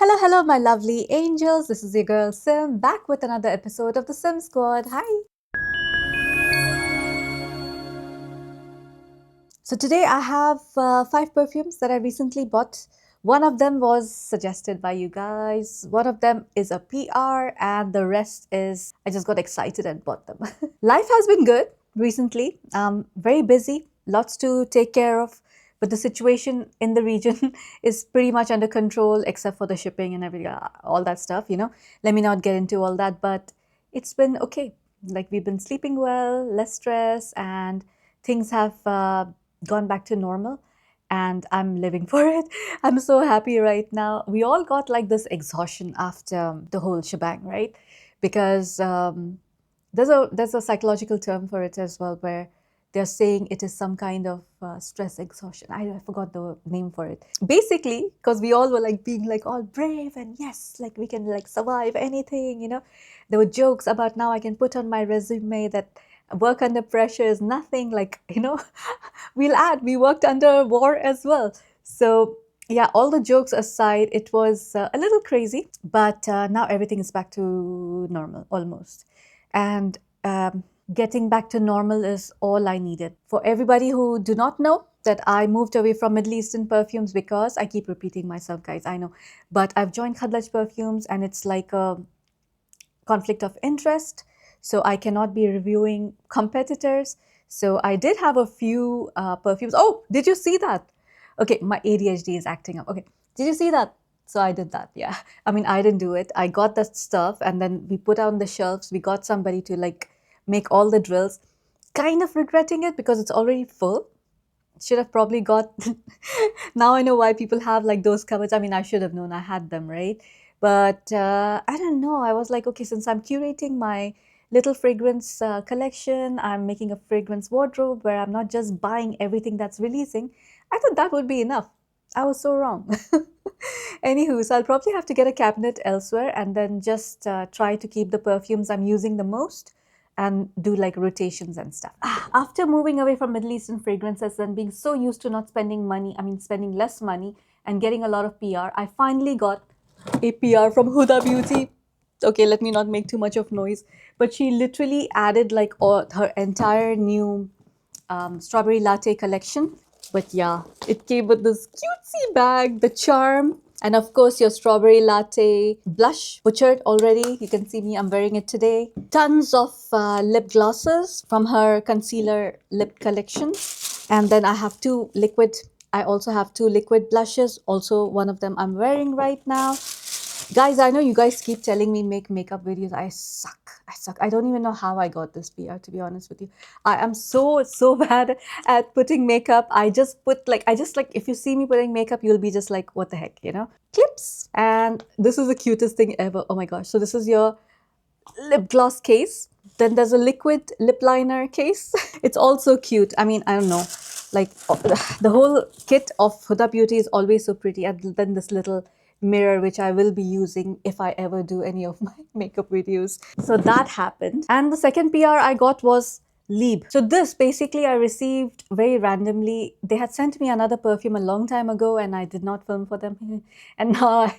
Hello, hello, my lovely angels. This is your girl Sim back with another episode of the Sim Squad. Hi. So, today I have five perfumes that I recently bought. One of them was suggested by you guys, one of them is a PR, and the rest is I just got excited and bought them. Life has been good recently. Very busy, lots to take care of. But the situation in the region is pretty much under control, except for the shipping and every all that stuff. Let me not get into all that, but it's been okay. Like we've been sleeping well, less stress, and things have gone back to normal. And I'm living for it. I'm so happy right now. We all got like this exhaustion after the whole shebang, right? Because there's a psychological term for it as well, where they're saying it is some kind of stress exhaustion. I forgot the name for it. Basically, because we all were like being like all brave and yes, like we can like survive anything. There were jokes about now I can put on my resume that work under pressure is nothing. We'll add we worked under war as well. So yeah, all the jokes aside, it was a little crazy, but now everything is back to normal almost. And getting back to normal is all I needed. For everybody who do not know, that I moved away from Middle Eastern perfumes because I keep repeating myself, guys, I know. But I've joined Khadlaj perfumes and it's like a conflict of interest. So I cannot be reviewing competitors. So I did have a few perfumes. Oh, did you see that? Okay, my ADHD is acting up. Okay, did you see that? So I did that. Yeah. I mean, I didn't do it. I got that stuff and then we put on the shelves. We got somebody to like make all the drills. Kind of regretting it because it's already full. Should have probably got. Now I know why people have like those cupboards. I mean, I should have known I had them, right? But I don't know. I was like, okay, since I'm curating my little fragrance collection, I'm making a fragrance wardrobe where I'm not just buying everything that's releasing. I thought that would be enough. I was so wrong. Anywho, so I'll probably have to get a cabinet elsewhere and then just try to keep the perfumes I'm using the most and do like rotations and stuff. After moving away from Middle Eastern fragrances and being so used to not spending money, I mean spending less money and getting a lot of PR, I finally got a PR from Huda Beauty. Okay, let me not make too much of noise, but she literally added like all her entire new strawberry latte collection. But yeah, it came with this cutesy bag, the charm, and of course your strawberry latte blush, butchered already. You can see me, I'm wearing it today. Tons of lip glosses from her concealer lip collection. And then I also have two liquid blushes. Also, one of them I'm wearing right now. Guys, I know you guys keep telling me make makeup videos. I suck. I suck. I don't even know how I got this PR, to be honest with you. I am so bad at putting makeup. I just like, if you see me putting makeup, you'll be just like, what the heck? Clips. And this is the cutest thing ever. Oh my gosh. So this is your lip gloss case. Then there's a liquid lip liner case. It's also cute. I mean, I don't know. Like the whole kit of Huda Beauty is always so pretty. And then this little mirror, which I will be using if I ever do any of my makeup videos. So that happened. And the second PR I got was Libre. So this basically I received very randomly. They had sent me another perfume a long time ago and I did not film for them. And now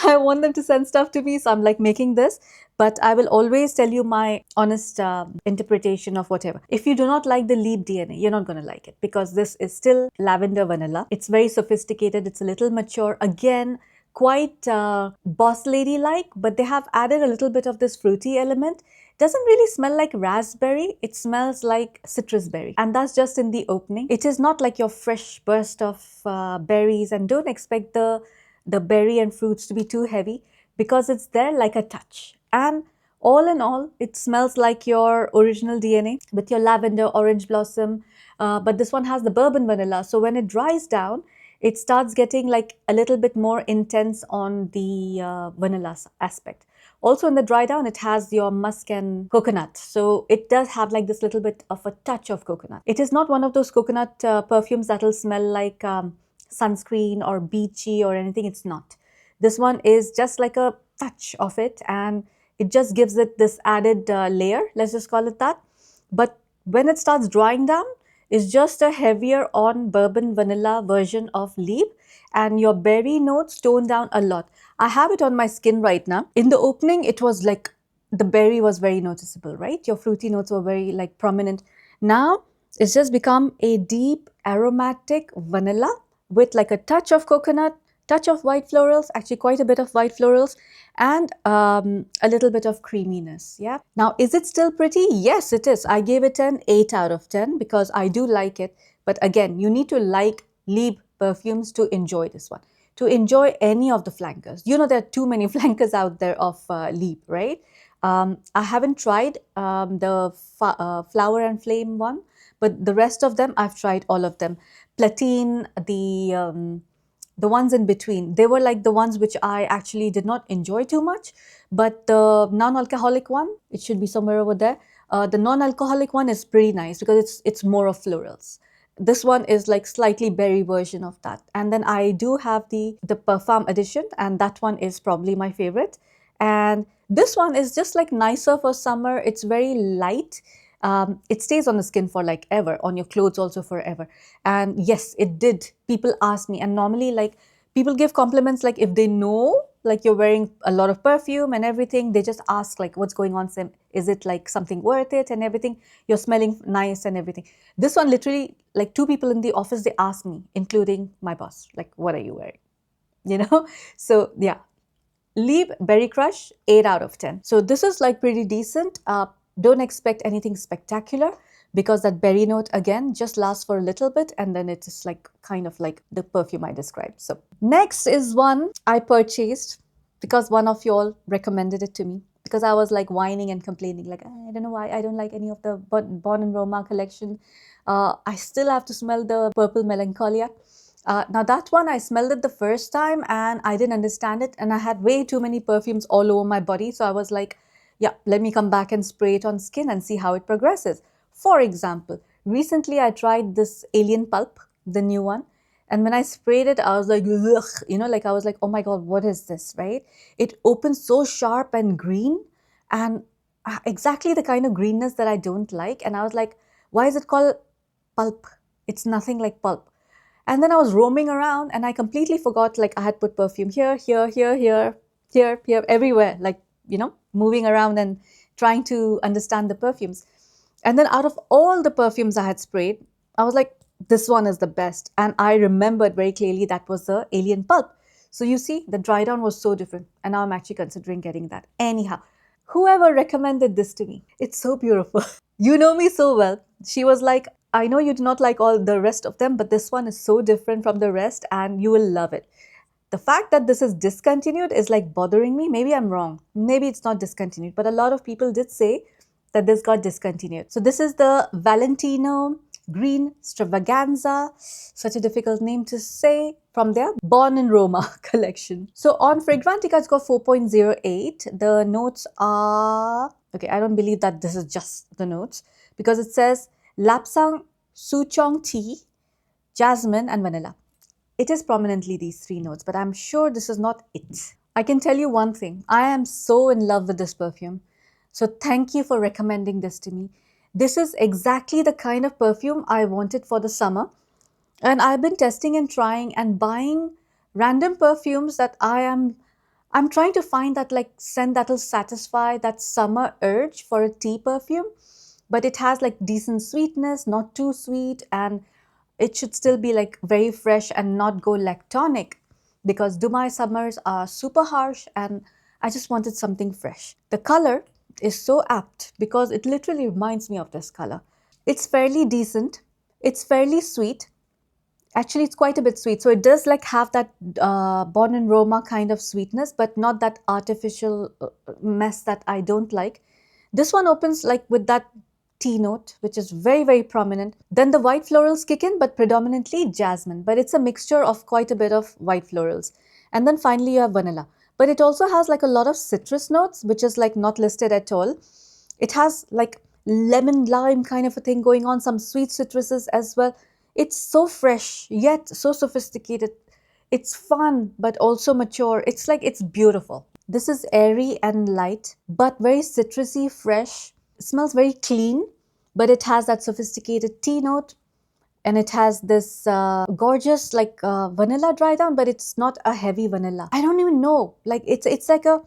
I want them to send stuff to me. So I'm like making this. But I will always tell you my honest interpretation of whatever. If you do not like the Libre DNA, you're not going to like it because this is still lavender vanilla. It's very sophisticated. It's a little mature. Again, quite boss lady like, but they have added a little bit of this fruity element. Doesn't really smell like raspberry, it smells like citrus berry, and that's just in the opening. It is not like your fresh burst of berries, and don't expect the berry and fruits to be too heavy because it's there like a touch. And all in all, it smells like your original DNA with your lavender, orange blossom, but this one has the bourbon vanilla. So when it dries down, it starts getting like a little bit more intense on the vanilla aspect. Also in the dry down, it has your musk and coconut. So it does have like this little bit of a touch of coconut. It is not one of those coconut perfumes that will smell like sunscreen or beachy or anything. It's not. This one is just like a touch of it and it just gives it this added layer. Let's just call it that. But when it starts drying down, is just a heavier on bourbon vanilla version of Libre, and your berry notes tone down a lot. I have it on my skin right now. In the opening, it was like the berry was very noticeable, right? Your fruity notes were very like prominent. Now it's just become a deep aromatic vanilla with like a touch of coconut, touch of white florals, actually quite a bit of white florals, and a little bit of creaminess. Yeah. Now, is it still pretty? Yes, it is. I gave it an 8 out of 10 because I do like it. But again, you need to like Libre perfumes to enjoy this one. To enjoy any of the flankers. You know, there are too many flankers out there of Libre, right? I haven't tried the Flower and Flame one, but the rest of them, I've tried all of them. Platine, the ones in between, they were like the ones which I actually did not enjoy too much. But the non-alcoholic one, it should be somewhere over there. The non-alcoholic one is pretty nice because it's more of florals. This one is like slightly berry version of that. And then I do have the Parfum edition, and that one is probably my favorite. And this one is just like nicer for summer. It's very light. It stays on the skin for like ever, on your clothes also forever. And yes, it did. People ask me, and normally like people give compliments like if they know like you're wearing a lot of perfume and everything, they just ask like what's going on, Sim? Is it like something worth it and everything? You're smelling nice and everything. This one literally, like 2 people in the office, they asked me, including my boss, like what are you wearing? You know? So yeah, Libre Berry Crush, 8 out of 10. So this is like pretty decent. Don't expect anything spectacular because that berry note again just lasts for a little bit and then it is like kind of like the perfume I described. So next is one I purchased because one of y'all recommended it to me because I was like whining and complaining like I don't know why I don't like any of the Bon and Roma collection. I still have to smell the Purple Melancholia. Now that one, I smelled it the first time and I didn't understand it and I had way too many perfumes all over my body. So I was like, yeah, let me come back and spray it on skin and see how it progresses. For example, recently I tried this Alien Pulp, the new one. And when I sprayed it, I was like, ugh, you know, like I was like, oh my God, what is this, right? It opens so sharp and green and exactly the kind of greenness that I don't like. And I was like, why is it called pulp? It's nothing like pulp. And then I was roaming around and I completely forgot like I had put perfume here, here, here, here, here, here, everywhere, like, you know, moving around and trying to understand the perfumes. And then out of all the perfumes I had sprayed, I was like, this one is the best. And I remembered very clearly that was the Alien Pulp. So you see, the dry down was so different. And now I'm actually considering getting that. Anyhow, whoever recommended this to me, it's so beautiful. You know me so well. She was like, I know you do not like all the rest of them, but this one is so different from the rest and you will love it. The fact that this is discontinued is like bothering me. Maybe I'm wrong. Maybe it's not discontinued, but a lot of people did say that this got discontinued. So this is the Valentino Green Stravaganza, such a difficult name to say, from their Born in Roma collection. So on Fragrantica, it's got 4.08. The notes are, okay, I don't believe that this is just the notes because it says Lapsang Souchong tea, jasmine and vanilla. It is prominently these 3 notes, but I'm sure this is not it. I can tell you one thing. I am so in love with this perfume. So thank you for recommending this to me. This is exactly the kind of perfume I wanted for the summer. And I've been testing and trying and buying random perfumes that I'm trying to find that like scent that'll satisfy that summer urge for a tea perfume, but it has like decent sweetness, not too sweet, and it should still be like very fresh and not go lactonic because Dubai summers are super harsh and I just wanted something fresh. The color is so apt because it literally reminds me of this color. It's fairly decent. It's fairly sweet. Actually, it's quite a bit sweet. So it does like have that Bon and Roma kind of sweetness, but not that artificial mess that I don't like. This one opens like with that tea note, which is very, very prominent. Then the white florals kick in, but predominantly jasmine. But it's a mixture of quite a bit of white florals. And then finally you have vanilla. But it also has like a lot of citrus notes, which is like not listed at all. It has like lemon lime kind of a thing going on, some sweet citruses as well. It's so fresh, yet so sophisticated. It's fun, but also mature. It's like, it's beautiful. This is airy and light, but very citrusy, fresh. It smells very clean, but it has that sophisticated tea note. and it has this gorgeous like vanilla dry down, but it's not a heavy vanilla. I don't even know. Like it's like a,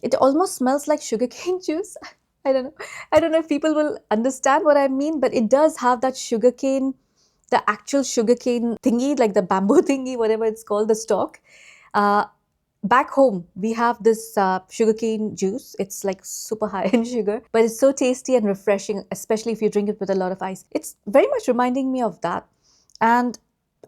it almost smells like sugarcane juice. I don't know. I don't know if people will understand what I mean, but it does have that sugarcane, the actual sugarcane thingy, like the bamboo thingy, whatever it's called, the stalk. Uh, Back home, we have this sugarcane juice. It's like super high in sugar, but it's so tasty and refreshing, especially if you drink it with a lot of ice. It's very much reminding me of that. And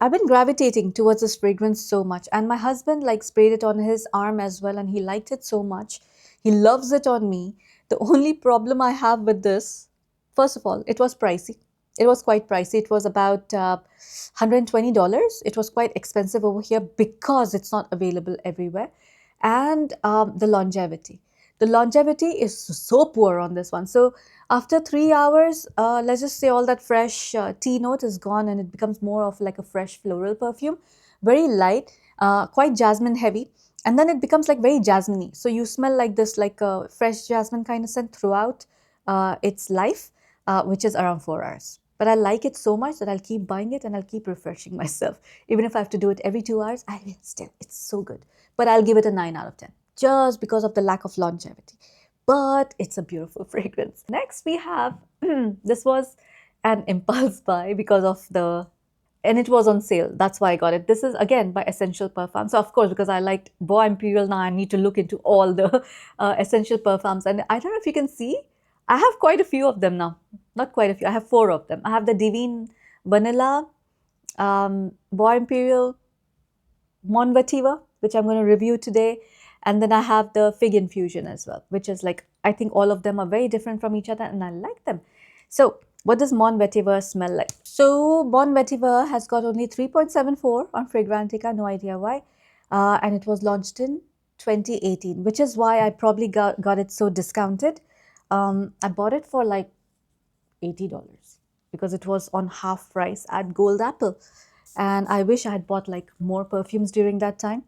I've been gravitating towards this fragrance so much. And my husband like sprayed it on his arm as well, and he liked it so much. He loves it on me. The only problem I have with this, first of all, it was pricey. It was quite pricey. It was about $120. It was quite expensive over here because it's not available everywhere. And the longevity. The longevity is so poor on this one. So after 3 hours, let's just say all that fresh tea note is gone and it becomes more of like a fresh floral perfume. Very light, quite jasmine heavy. And then it becomes like very jasmine-y. So you smell like this, like a fresh jasmine kind of scent throughout its life, which is around 4 hours. But I like it so much that I'll keep buying it and I'll keep refreshing myself. Even if I have to do it every 2 hours, I will still. It's so good. But I'll give it a 9 out of 10 just because of the lack of longevity. But it's a beautiful fragrance. Next, we have this was an impulse buy because of the, and it was on sale. That's why I got it. This is again by Essential Perfumes. So of course, because I liked Bois Imperial, now I need to look into all the Essential Perfumes. And I don't know if you can see, I have quite a few of them now. Not quite a few. I have 4 of them. I have the Divine Vanilla, Bois Imperial, Mon Vetiver, which I'm going to review today. And then I have the Fig Infusion as well, which is like, I think all of them are very different from each other and I like them. So what does Mon Vetiver smell like? So Mon Vetiver has got only 3.74 on Fragrantica, no idea why. And it was launched in 2018, which is why I probably got it so discounted. I bought it for like $80 because it was on half price at Gold Apple. And I wish I had bought like more perfumes during that time.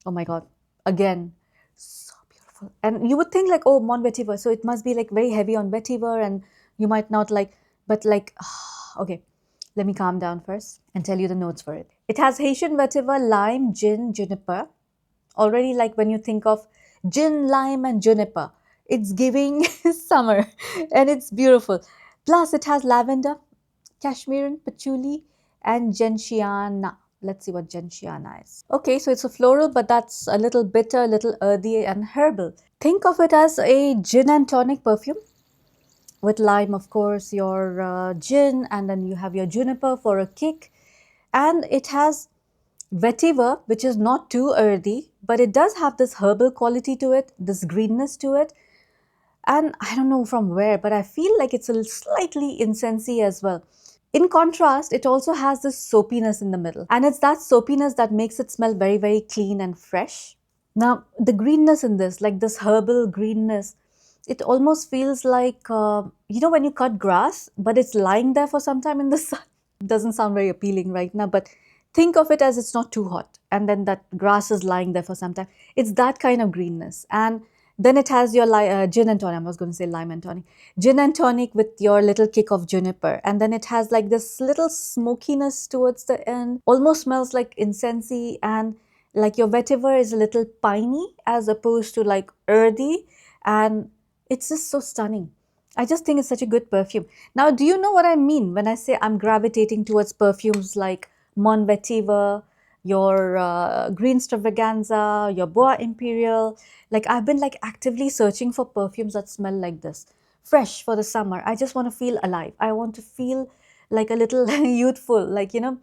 Oh my God. Again, so beautiful. And you would think like, oh, Mon Vetiver, so it must be like very heavy on vetiver and you might not like, but like, okay, let me calm down first and tell you the notes for it. It has Haitian vetiver, lime, gin, juniper. Already like when you think of gin, lime and juniper, it's giving summer and it's beautiful. Plus it has lavender, cashmere, patchouli and gentiana. Let's see what gentiana is. Okay, so it's a floral, but that's a little bitter, a little earthy and herbal. Think of it as a gin and tonic perfume with lime, of course, your gin, and then you have your juniper for a kick. And it has vetiver, which is not too earthy, but it does have this herbal quality to it, this greenness to it. And I don't know from where, but I feel like it's a slightly incensey as well. In contrast, it also has this soapiness in the middle. And it's that soapiness that makes it smell very, very clean and fresh. Now, the greenness in this, like this herbal greenness, it almost feels like, you know, when you cut grass, but it's lying there for some time in the sun. Doesn't sound very appealing right now, but think of it as it's not too hot. And then that grass is lying there for some time. It's that kind of greenness. And then it has your gin and tonic. I was going to say lime and tonic. Gin and tonic with your little kick of juniper. And then it has like this little smokiness towards the end. Almost smells like incensey. And like your vetiver is a little piney as opposed to like earthy. And it's just so stunning. I just think it's such a good perfume. Now, do you know what I mean when I say I'm gravitating towards perfumes like Mon Vetiver, your Green Stravaganza, your Bois Imperial? Like I've been like actively searching for perfumes that smell like this. Fresh for the summer. I just want to feel alive. I want to feel like a little youthful, like, you know,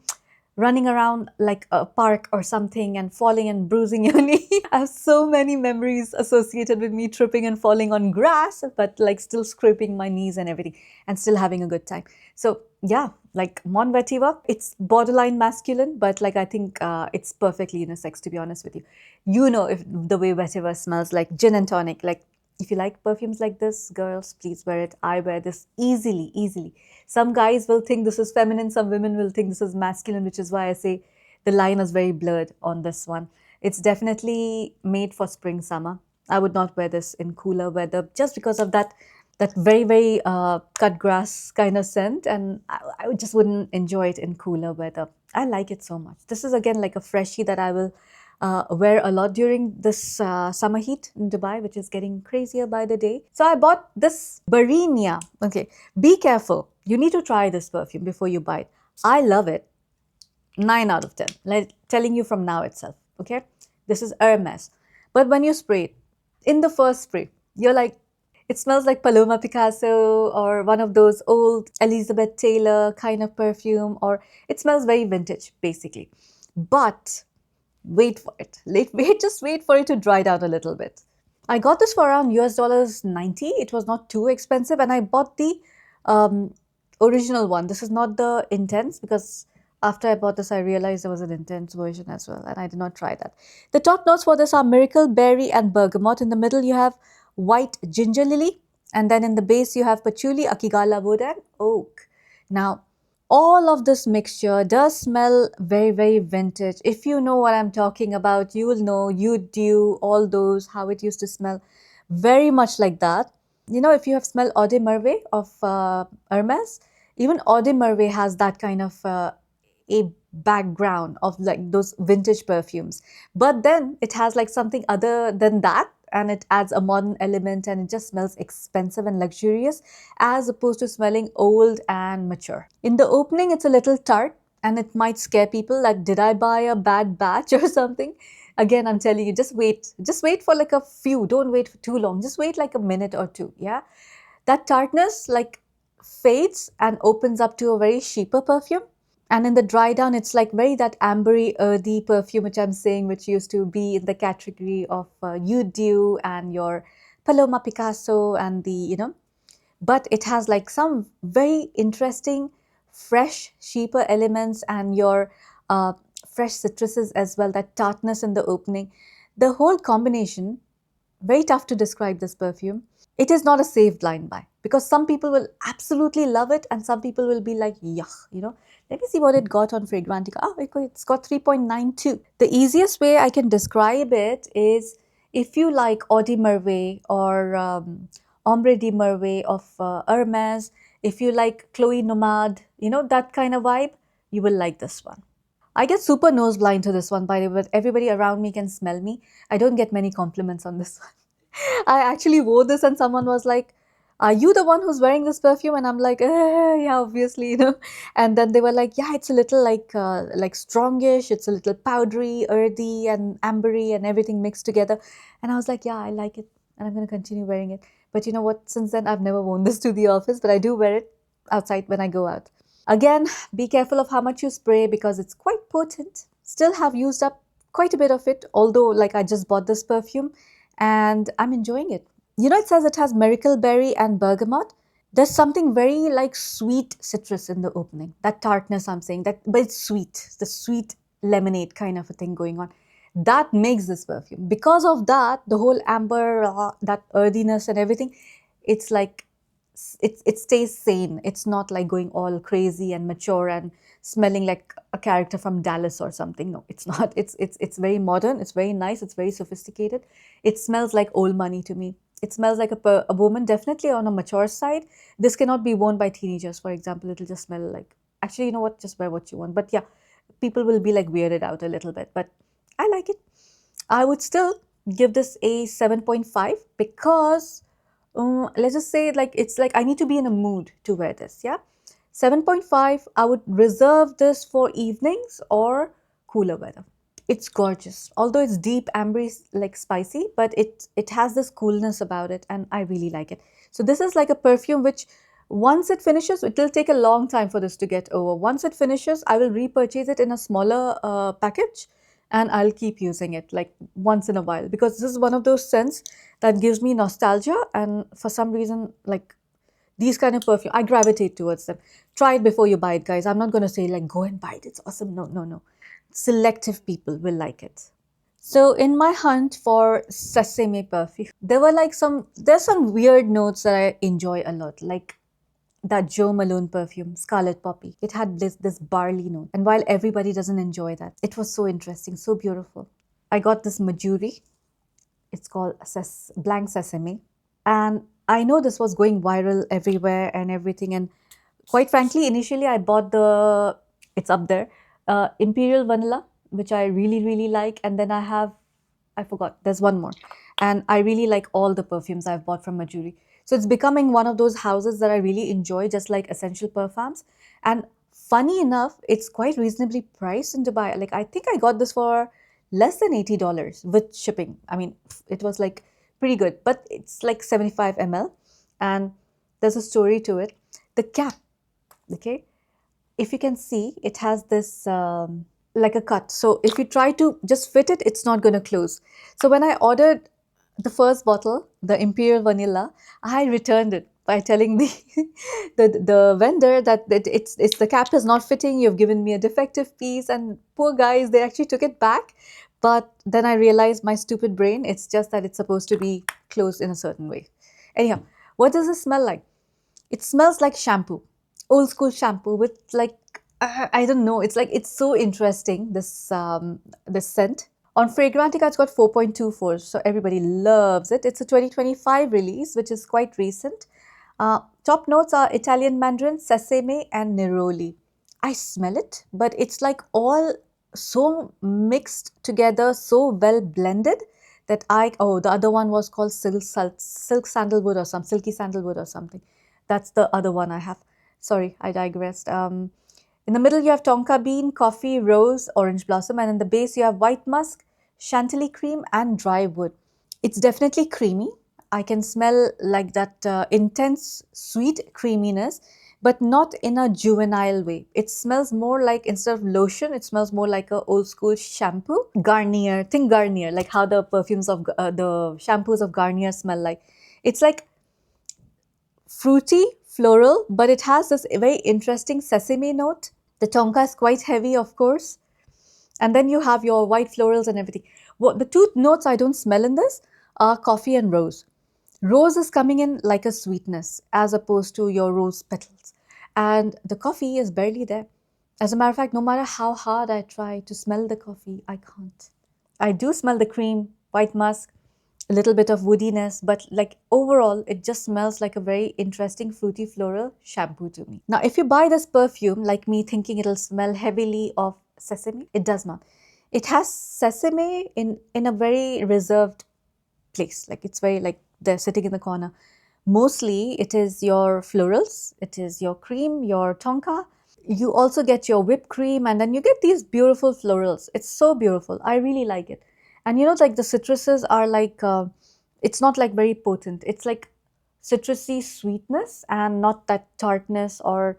running around like a park or something and falling and bruising your knee. I have so many memories associated with me tripping and falling on grass, but like still scraping my knees and everything and still having a good time. So yeah, like Mon Vetiver, it's borderline masculine, but like I think it's perfectly unisex, to be honest with you. You know, if the way vetiver smells like gin and tonic, like if you like perfumes like this, girls, please wear it. I wear this easily, easily. Some guys will think this is feminine, some women will think this is masculine, which is why I say the line is very blurred on this one. It's definitely made for spring, summer. I would not wear this in cooler weather just because of that that very, very cut grass kind of scent, and I just wouldn't enjoy it in cooler weather. I like it so much. This is again like a freshie that I will wear a lot during this summer heat in Dubai, which is getting crazier by the day. So I bought this Barenia. Okay, be careful. You need to try this perfume before you buy it. I love it. 9 out of 10. Like telling you from now itself. Okay, this is Hermes. But when you spray it, in the first spray, you're like, it smells like Paloma Picasso or one of those old Elizabeth Taylor kind of perfume, or it smells very vintage, basically. But wait for it. Wait, just wait for it to dry down a little bit. I got this for around US dollars 90. It was not too expensive, and I bought the um, original one. This is not the intense, because after I bought this, I realized there was an intense version as well, and I did not try that. The top notes for this are miracle, berry, and bergamot. In the middle, you have white ginger lily, and then in the base, you have patchouli, akigala wood, and oak. Now, all of this mixture does smell very, very vintage. If you know what I'm talking about, you will know you do all those, how it used to smell very much like that. You know, if you have smelled Eau de Merveille of Hermes, even Eau de Merveille has that kind of a background of like those vintage perfumes. But then it has like something other than that, and it adds a modern element, and it just smells expensive and luxurious as opposed to smelling old and mature. In the opening, it's a little tart, and it might scare people like, did I buy a bad batch or something? Again, I'm telling you, just wait. Just wait for like a few. Don't wait for too long. Just wait like a minute or two. Yeah. That tartness like fades and opens up to a very cheaper perfume. And in the dry down, it's like very that ambery, earthy perfume, which I'm saying, which used to be in the category of Udo and your Paloma Picasso and the, but it has like some very interesting, fresh, cheaper elements and your fresh citruses as well, that tartness in the opening. The whole combination, very tough to describe this perfume. It is not a safe blind buy, because some people will absolutely love it and some people will be like, yuck. Let me see what it got on Fragrantica. Oh, it's got 3.92. The easiest way I can describe it is, if you like Eau de Merveille or Ombre de Merveille of Hermes, if you like Chloe Nomad, that kind of vibe, you will like this one. I get super nose blind to this one, by the way, but everybody around me can smell me. I don't get many compliments on this one. I actually wore this and someone was like, are you the one who's wearing this perfume? And I'm like, yeah, obviously. And then they were like, yeah, it's a little like strongish. It's a little powdery, earthy and ambery and everything mixed together. And I was like, yeah, I like it. And I'm going to continue wearing it. But you know what? Since then, I've never worn this to the office, but I do wear it outside when I go out. Again, be careful of how much you spray because it's quite potent. Still have used up quite a bit of it, although like I just bought this perfume and I'm enjoying it. It says it has miracle berry and bergamot. There's something very like sweet citrus in the opening. That tartness I'm saying, that, but it's sweet, the sweet lemonade kind of a thing going on. That makes this perfume. Because of that, the whole amber, that earthiness and everything, it's like it stays sane. It's not like going all crazy and mature and smelling like a character from Dallas or something. No, it's not. It's very modern. It's very nice. It's very sophisticated. It smells like old money to me. It smells like a woman, definitely on a mature side. This cannot be worn by teenagers, for example. It'll just smell like, actually, you know what? Just wear what you want. But yeah, people will be like weirded out a little bit. But I like it. I would still give this a 7.5 because let's just say like it's like I need to be in a mood to wear this. Yeah, 7.5. I would reserve this for evenings or cooler weather. It's gorgeous, although it's deep ambery like spicy, but it has this coolness about it and I really like it. So this is like a perfume which once it finishes, it will take a long time for this to get over. Once it finishes, I will repurchase it in a smaller package and I'll keep using it like once in a while, because this is one of those scents that gives me nostalgia, and for some reason like these kind of perfume, I gravitate towards them. Try it before you buy it, guys. I'm not going to say like go and buy it, it's awesome. No, no, no. Selective people will like it. So in my hunt for sesame perfume, there's some weird notes that I enjoy a lot, like that Joe Malone perfume, Scarlet Poppy. It had this barley note. And while everybody doesn't enjoy that, it was so interesting, so beautiful. I got this Majuri. It's called Blanc Sesame. And I know this was going viral everywhere and everything. And quite frankly, initially I bought the, it's up there, Imperial Vanilla, which I really, really like. And then I have, I forgot, there's one more. And I really like all the perfumes I've bought from Majuri. So it's becoming one of those houses that I really enjoy, just like Essential Perfumes. And funny enough, it's quite reasonably priced in Dubai. Like, I think I got this for less than $80 with shipping. I mean, it was like pretty good, but it's like 75 ml. And there's a story to it. The cap, okay, if you can see, it has this like a cut. So if you try to just fit it, it's not going to close. So when I ordered the first bottle, the Imperial Vanilla, I returned it by telling the the vendor that it's the cap is not fitting. You've given me a defective piece, and poor guys, they actually took it back. But then I realized, my stupid brain, it's just that it's supposed to be closed in a certain way. Anyhow, what does it smell like? It smells like shampoo, old school shampoo with like, I don't know. It's like, it's so interesting, this scent. On Fragrantica, it's got 4.24, so everybody loves it. It's a 2025 release, which is quite recent. Top notes are Italian mandarin, sesame, and neroli. I smell it, but it's like all so mixed together, so well blended that oh, the other one was called silk sandalwood or some silky sandalwood or something. That's the other one I have. Sorry, I digressed. In the middle, you have tonka bean, coffee, rose, orange blossom, and in the base, you have white musk, chantilly cream, and dry wood. It's definitely creamy. I can smell like that intense sweet creaminess, but not in a juvenile way. It smells more like, instead of lotion, it smells more like a old school shampoo. Garnier, think Garnier, like how the perfumes of the shampoos of Garnier smell like. It's like fruity, floral, but it has this very interesting sesame note. The tonka is quite heavy, of course. And then you have your white florals and everything. What the two notes I don't smell in this are coffee and rose. Rose is coming in like a sweetness as opposed to your rose petals. And the coffee is barely there. As a matter of fact, no matter how hard I try to smell the coffee, I can't. I do smell the cream, white musk, a little bit of woodiness, but like overall, it just smells like a very interesting fruity floral shampoo to me. Now, if you buy this perfume, like me thinking it'll smell heavily of sesame, it does not. It has sesame in a very reserved place. Like it's very like they're sitting in the corner. Mostly it is your florals, it is your cream, your tonka. You also get your whipped cream, and then you get these beautiful florals. It's so beautiful. I really like it. And you know, like the citruses are like, it's not like very potent. It's like citrusy sweetness and not that tartness or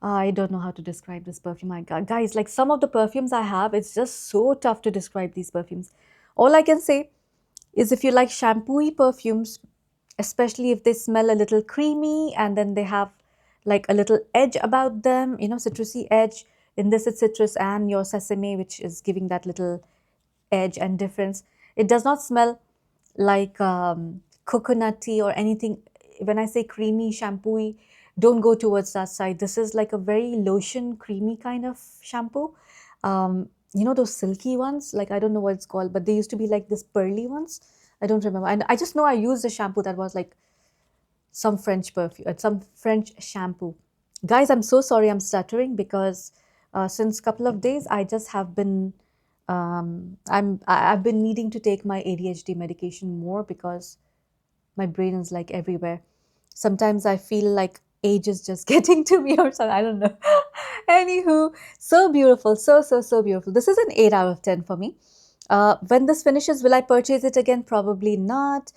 I don't know how to describe this perfume. My God, guys, like some of the perfumes I have, it's just so tough to describe these perfumes. All I can say is if you like shampooy perfumes, especially if they smell a little creamy and then they have like a little edge about them, you know, citrusy edge. In this, it's citrus and your sesame, which is giving that little edge and difference. It does not smell like coconutty or anything. When I say creamy, shampooy, don't go towards that side. This is like a very lotion, creamy kind of shampoo. You know those silky ones? Like, I don't know what it's called, but they used to be like this pearly ones. I don't remember. And I just know I used a shampoo that was like some French perfume, some French shampoo. Guys, I'm so sorry I'm stuttering because since couple of days I just have been I've been needing to take my ADHD medication more because my brain is like everywhere. Sometimes I feel like age is just getting to me or something. I don't know. Anywho, so beautiful, so beautiful. This is an 8 out of 10 for me. When this finishes, will I purchase it again? Probably not.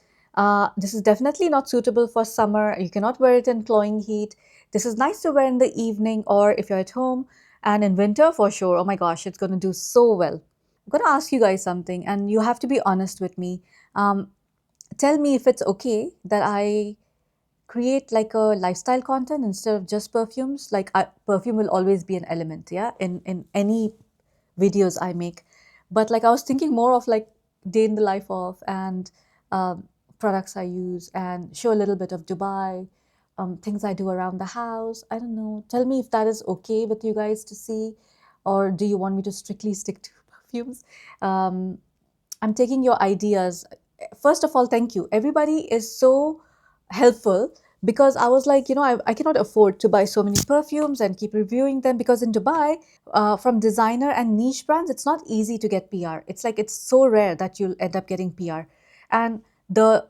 This is definitely not suitable for summer. You cannot wear it in cloying heat. This is nice to wear in the evening or if you're at home. And in winter, for sure. Oh my gosh, it's going to do so well. I'm going to ask you guys something, and you have to be honest with me. Tell me if it's okay that I create like a lifestyle content instead of just perfumes. Like perfume will always be an element, yeah, in any videos I make. But like I was thinking more of like day in the life of and products I use and show a little bit of Dubai, things I do around the house. I don't know. Tell me if that is okay with you guys to see, or do you want me to strictly stick to perfumes? I'm taking your ideas. First of all, thank you. Everybody is so helpful, because I was like, I cannot afford to buy so many perfumes and keep reviewing them, because in Dubai, from designer and niche brands, it's not easy to get PR. It's like it's so rare that you'll end up getting PR. And the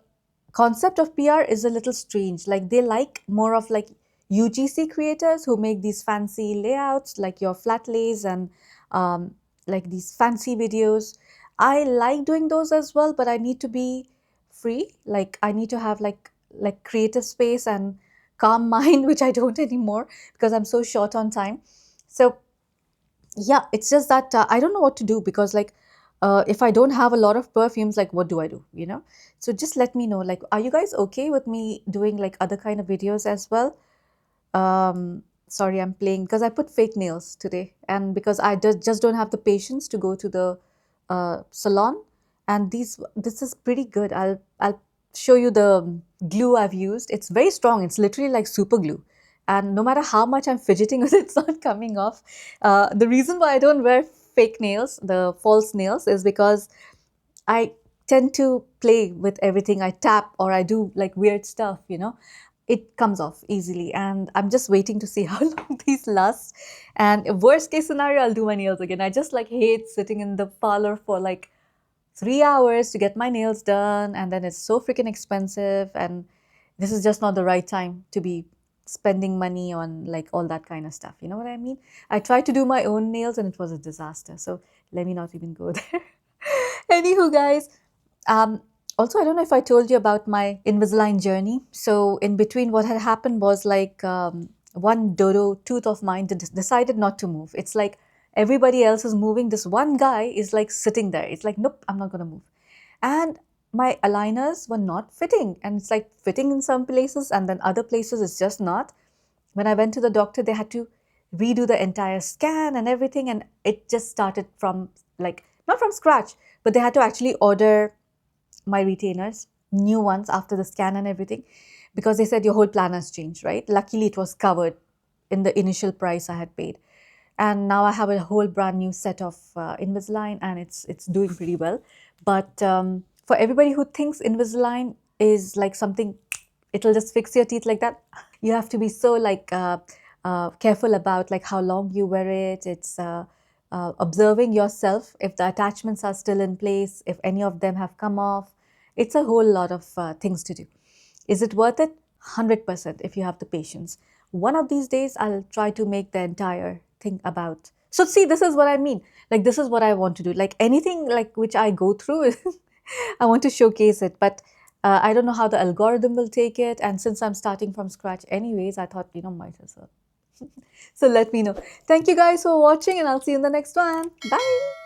concept of PR is a little strange. Like they like more of like UGC creators who make these fancy layouts, like your flat lays and like these fancy videos. I like doing those as well, but I need to be free. Like I need to have like creative space and calm mind, which I don't anymore because I'm so short on time. So yeah, it's just that I don't know what to do, because like if I don't have a lot of perfumes, like what do I do, so just let me know, like, are you guys okay with me doing like other kind of videos as well? Sorry, I'm playing because I put fake nails today, and because I just don't have the patience to go to the salon. And this is pretty good. I'll show you the glue I've used. It's very strong. It's literally like super glue, and no matter how much I'm fidgeting with it, it's not coming off. The reason why I don't wear fake nails, the false nails, is because I tend to play with everything. I tap or I do like weird stuff. It comes off easily, and I'm just waiting to see how long these last. And worst case scenario, I'll do my nails again. I just like hate sitting in the parlor for like 3 hours to get my nails done, and then it's so freaking expensive, and this is just not the right time to be spending money on like all that kind of stuff. You know what I mean? I tried to do my own nails and it was a disaster, so let me not even go there. Anywho, guys, um, also, I don't know if I told you about my Invisalign journey. So, in between, what had happened was like one dodo tooth of mine decided not to move. It's like everybody else is moving. This one guy is like sitting there. It's like, nope, I'm not going to move. And my aligners were not fitting. And it's like fitting in some places, and then other places it's just not. When I went to the doctor, they had to redo the entire scan and everything. And it just started from like, not from scratch, but they had to actually order my retainers, new ones after the scan and everything, because they said your whole plan has changed, right? Luckily, it was covered in the initial price I had paid. And now I have a whole brand new set of Invisalign, and it's doing pretty well. But for everybody who thinks Invisalign is like something, it'll just fix your teeth like that. You have to be so like careful about like how long you wear it. It's observing yourself if the attachments are still in place, if any of them have come off. It's a whole lot of things to do. Is it worth it? 100% if you have the patience. One of these days, I'll try to make the entire thing about. So, see, this is what I mean. Like, this is what I want to do. Like, anything like which I go through, I want to showcase it. But I don't know how the algorithm will take it. And since I'm starting from scratch, anyways, I thought, might as well. So, let me know. Thank you guys for watching, and I'll see you in the next one. Bye.